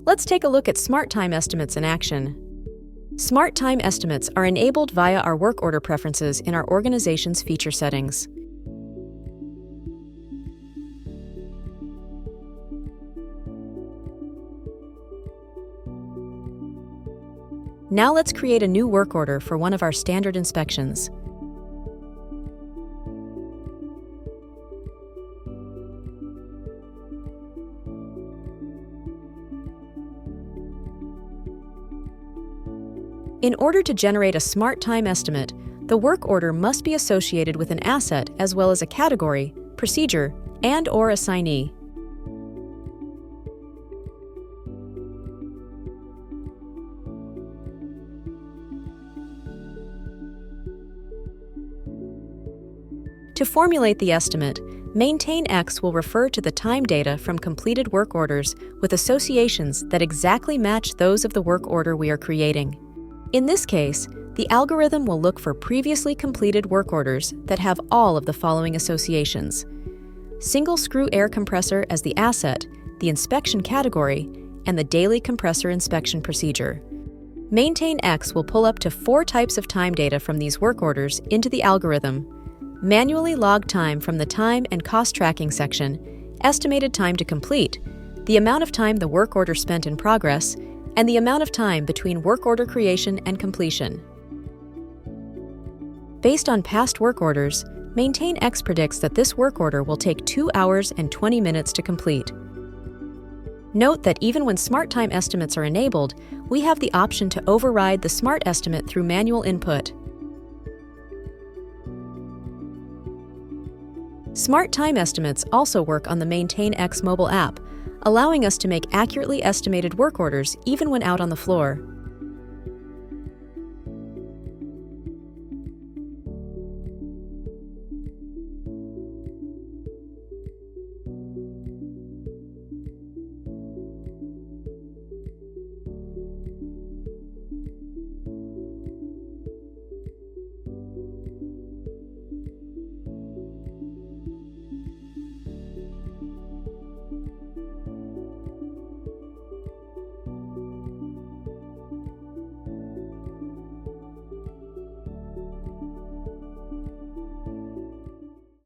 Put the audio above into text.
Let's take a look at Smart Time Estimates in action. Smart Time Estimates are enabled via our work order preferences in our organization's feature settings. Now let's create a new work order for one of our standard inspections. In order to generate a Smart Time estimate, the work order must be associated with an asset as well as a category, procedure, and/or assignee. To formulate the estimate, MaintainX will refer to the time data from completed work orders with associations that exactly match those of the work order we are creating. In this case, the algorithm will look for previously completed work orders that have all of the following associations: single screw air compressor as the asset, the inspection category, and the daily compressor inspection procedure. MaintainX will pull up to 4 types of time data from these work orders into the algorithm: manually log time from the time and cost tracking section, estimated time to complete, the amount of time the work order spent in progress, and the amount of time between work order creation and completion. Based on past work orders, MaintainX predicts that this work order will take 2 hours and 20 minutes to complete. Note that even when Smart Time estimates are enabled, we have the option to override the Smart Estimate through manual input. Smart Time estimates also work on the MaintainX mobile app, allowing us to make accurately estimated work orders even when out on the floor.